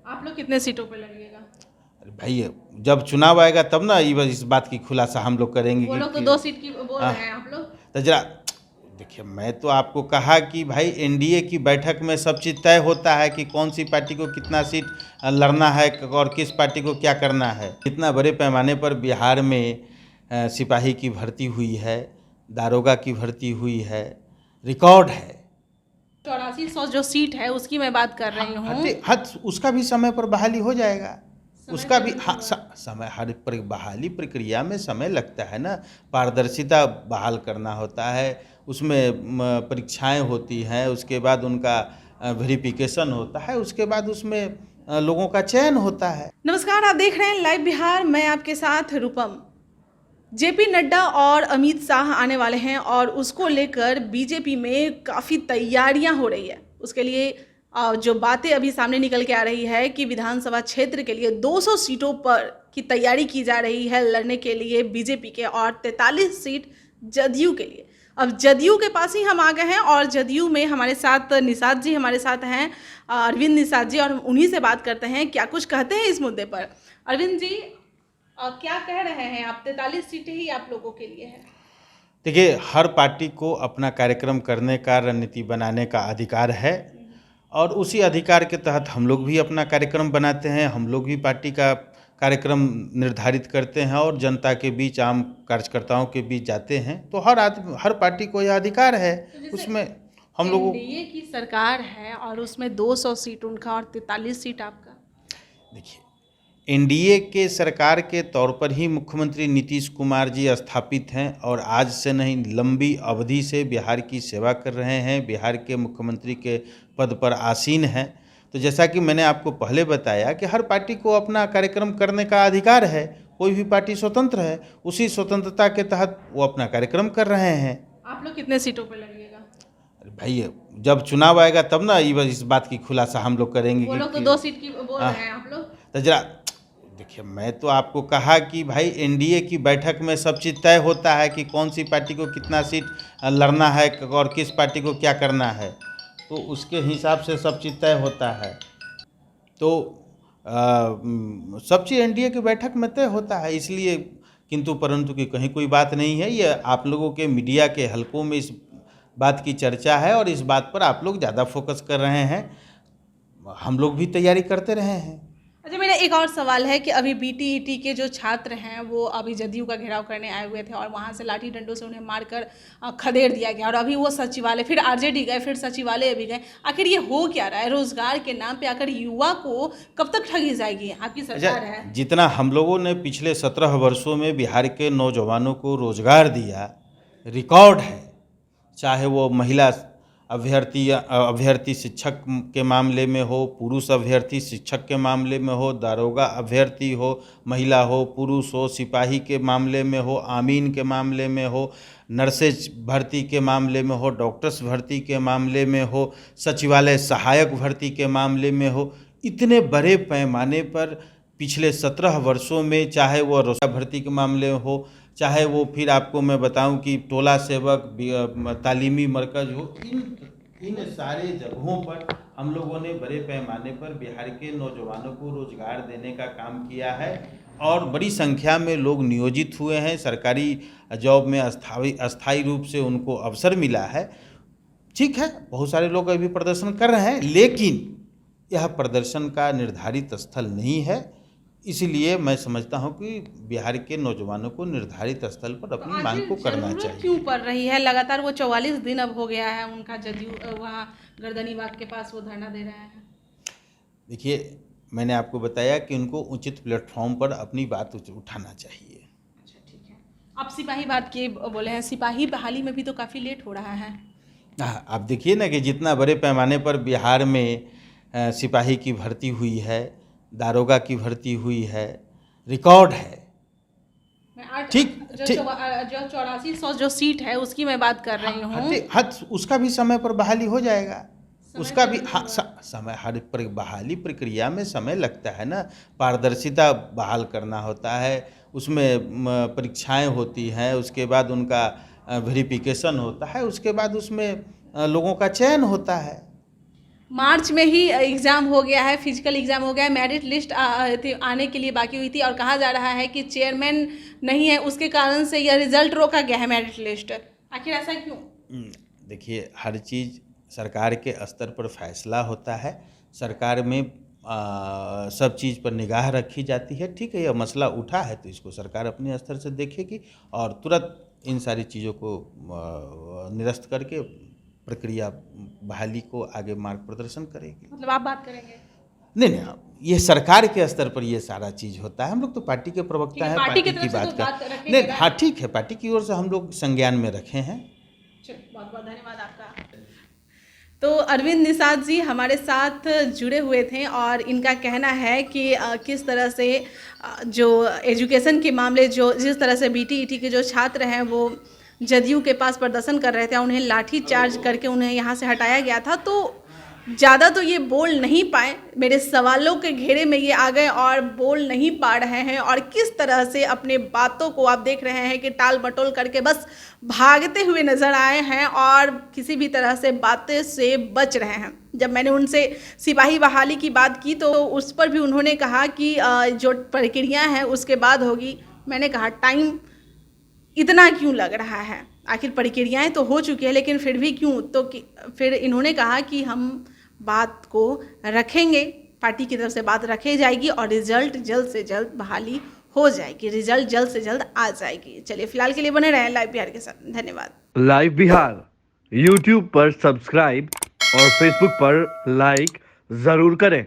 आप लोग कितने सीटों पे लड़िएगा? अरे भाई, जब चुनाव आएगा तब ना इस बात की खुलासा हम लोग करेंगे वो लोग तो कि 2 सीट की बोल हाँ, रहे हैं, आप लोग? तो जरा देखिए, मैं तो आपको कहा कि भाई एनडीए की बैठक में सब चीज़ तय होता है कि कौन सी पार्टी को कितना सीट लड़ना है और किस पार्टी को क्या करना है। इतना बड़े पैमाने पर बिहार में सिपाही की भर्ती हुई है, दारोगा की भर्ती हुई है, रिकॉर्ड है। 8400 जो सीट है उसकी मैं बात कर रही हूँ। हद उसका भी समय पर बहाली हो जाएगा। समय उसका तो भी नहीं हाँ, हुआ। समय हर बहाली प्रक्रिया में समय लगता है ना। पारदर्शिता बहाल करना होता है, उसमें परीक्षाएं होती हैं, उसके बाद उनका वेरिफिकेशन होता है, उसके बाद उसमें लोगों का चयन होता है। नमस्कार, आप देख रहे हैं लाइव बिहार, मैं आपके साथ रूपम। जेपी नड्डा और अमित शाह आने वाले हैं और उसको लेकर बीजेपी में काफ़ी तैयारियां हो रही है। उसके लिए जो बातें अभी सामने निकल के आ रही है कि विधानसभा क्षेत्र के लिए 200 सीटों पर की तैयारी की जा रही है लड़ने के लिए बीजेपी के, और 43 सीट जदयू के लिए। अब जदयू के पास ही हम आ गए हैं और जदयू में हमारे साथ निषाद जी हमारे साथ हैं, अरविंद निषाद जी, और हम उन्हीं से बात करते हैं क्या कुछ कहते हैं इस मुद्दे पर। अरविंद जी, क्या कह रहे हैं आप? 43 सीटें ही आप लोगों के लिए है। देखिए, हर पार्टी को अपना कार्यक्रम करने का, रणनीति बनाने का अधिकार है और उसी अधिकार के तहत हम लोग भी अपना कार्यक्रम बनाते हैं। हम लोग भी पार्टी का कार्यक्रम निर्धारित करते हैं और जनता के बीच, आम कार्यकर्ताओं के बीच जाते हैं। तो हर आदमी, हर पार्टी को यह अधिकार है। तो जैसे उसमें हम लोगों एनडीए की सरकार है और उसमें 200 सीट उनका और 43 सीट आपका। देखिए, एनडीए के सरकार के तौर पर ही मुख्यमंत्री नीतीश कुमार जी स्थापित हैं और आज से नहीं, लंबी अवधि से बिहार की सेवा कर रहे हैं, बिहार के मुख्यमंत्री के पद पर आसीन हैं। तो जैसा कि मैंने आपको पहले बताया कि हर पार्टी को अपना कार्यक्रम करने का अधिकार है, कोई भी पार्टी स्वतंत्र है, उसी स्वतंत्रता के तहत वो अपना कार्यक्रम कर रहे हैं। आप लोग कितने सीटों पे लड़िएगा? अरे भाई, जब चुनाव आएगा तब ना इस बात की खुलासा हम लोग करेंगे वो लोग तो कि 2 सीट की बोल हाँ, रहे हैं, आप लोग? तो जरा देखिए, मैं तो आपको कहा कि भाई एनडीए की बैठक में सब चीज़ तय होता है कि कौन सी पार्टी को कितना सीट लड़ना है और किस पार्टी को क्या करना है। तो उसके हिसाब से सब चीज़ तय होता है। तो सब चीज़ एनडीए की बैठक में तय होता है, इसलिए किंतु परंतु की कहीं कोई बात नहीं है। ये आप लोगों के मीडिया के हलकों में इस बात की चर्चा है और इस बात पर आप लोग ज़्यादा फोकस कर रहे हैं। हम लोग भी तैयारी करते रहे हैं। अच्छा, मेरा एक और सवाल है कि अभी बीटीईटी के जो छात्र हैं वो अभी जदयू का घेराव करने आए हुए थे और वहाँ से लाठी डंडों से उन्हें मारकर खदेड़ दिया गया, और अभी वो सचिवालय, फिर आरजेडी गए, फिर सचिवालय भी गए। आखिर ये हो क्या रहा है? रोजगार के नाम पे आकर युवा को कब तक ठगी जाएगी आपकी सरकार है? अच्छा, जितना हम लोगों ने पिछले 17 वर्षों में बिहार के नौजवानों को रोजगार दिया, रिकॉर्ड है। चाहे वो महिला अभ्यर्थी शिक्षक के मामले में हो, पुरुष अभ्यर्थी शिक्षक के मामले में हो, दारोगा अभ्यर्थी हो, महिला हो, पुरुष हो, सिपाही के मामले में हो, आमीन के मामले में हो, नर्सेज भर्ती के मामले में हो, डॉक्टर्स भर्ती के मामले में हो, सचिवालय सहायक भर्ती के मामले में हो। इतने बड़े पैमाने पर पिछले 17 वर्षों में, चाहे वो रोजगार भर्ती के मामले में हो, चाहे वो फिर आपको मैं बताऊं कि टोला सेवक, तालीमी मरकज हो, इन सारे जगहों पर हम लोगों ने बड़े पैमाने पर बिहार के नौजवानों को रोजगार देने का काम किया है और बड़ी संख्या में लोग नियोजित हुए हैं। सरकारी जॉब में अस्थायी रूप से उनको अवसर मिला है। ठीक है, बहुत सारे लोग अभी प्रदर्शन कर रहे हैं, लेकिन यह प्रदर्शन का निर्धारित स्थल नहीं है। इसलिए मैं समझता हूं कि बिहार के नौजवानों को निर्धारित स्थल पर अपनी मांग को करना जरूरत चाहिए। क्यों पड़ रही है? लगातार वो 44 दिन अब हो गया है उनका जदयू वहाँ गर्दनीबाग के पास वो धरना दे रहे हैं। देखिए, मैंने आपको बताया कि उनको उचित प्लेटफॉर्म पर अपनी बात उठाना चाहिए। अच्छा, ठीक है। आप सिपाही बात किए, बोले हैं सिपाही बहाली में भी तो काफ़ी लेट हो रहा है। हाँ, आप देखिए ना कि जितना बड़े पैमाने पर बिहार में सिपाही की भर्ती हुई है, दारोगा की भर्ती हुई है, रिकॉर्ड है। मैं ठीक जो ठीक 8400 जो सीट है उसकी मैं बात कर रही हूँ। हद उसका भी समय पर बहाली हो जाएगा। समय उसका तो भी नहीं हाँ, हुआ। समय हर बहाली प्रक्रिया में समय लगता है ना। पारदर्शिता बहाल करना होता है, उसमें परीक्षाएं होती हैं, उसके बाद उनका वेरिफिकेशन होता है, उसके बाद उसमें लोगों का चयन होता है। मार्च में ही एग्ज़ाम हो गया है, फिजिकल एग्ज़ाम हो गया है, मेरिट लिस्ट आने के लिए बाकी हुई थी और कहा जा रहा है कि चेयरमैन नहीं है, उसके कारण से यह रिजल्ट रोका गया है मेरिट लिस्ट। आखिर ऐसा क्यों? देखिए, हर चीज़ सरकार के स्तर पर फैसला होता है, सरकार में सब चीज़ पर निगाह रखी जाती है। ठीक है, यह मसला उठा है तो इसको सरकार अपने स्तर से देखेगी और तुरंत इन सारी चीज़ों को निरस्त करके प्रक्रिया बहाली को आगे मार्ग प्रदर्शन करेगी। मतलब आप बात करेंगे? नहीं, ये सरकार के स्तर पर ये सारा चीज़ होता है। हम लोग तो पार्टी के प्रवक्ता हैं, पार्टी की की तरफ से बात तो कर बात रखी नहीं, गई है। हाँ ठीक है, पार्टी की ओर से हम लोग संज्ञान में रखे हैं। बहुत बहुत धन्यवाद आपका। तो अरविंद निषाद जी हमारे साथ जुड़े हुए थे और इनका कहना है कि किस तरह से जो एजुकेशन के मामले जो जिस तरह से बीटीईटी के जो छात्र हैं वो जदयू के पास प्रदर्शन कर रहे थे, उन्हें लाठी चार्ज करके उन्हें यहाँ से हटाया गया था, तो ज़्यादा तो ये बोल नहीं पाए, मेरे सवालों के घेरे में ये आ गए और बोल नहीं पा रहे हैं और किस तरह से अपने बातों को आप देख रहे हैं कि टाल मटोल करके बस भागते हुए नज़र आए हैं और किसी भी तरह से बातें से बच रहे हैं। जब मैंने उनसे सिपाही बहाली की बात की तो उस पर भी उन्होंने कहा कि जो प्रक्रिया है उसके बाद होगी। मैंने कहा टाइम इतना क्यों लग रहा है, आखिर प्रक्रियाएं तो हो चुकी है लेकिन फिर भी क्यों? तो फिर इन्होंने कहा कि हम बात को रखेंगे, पार्टी की तरफ से बात रखी जाएगी और रिजल्ट जल्द से जल्द बहाली हो जाएगी, रिजल्ट जल्द से जल्द आ जाएगी। चलिए फिलहाल के लिए बने रहें लाइव बिहार के साथ। धन्यवाद। लाइव बिहार यूट्यूब पर सब्सक्राइब और फेसबुक पर लाइक जरूर करें।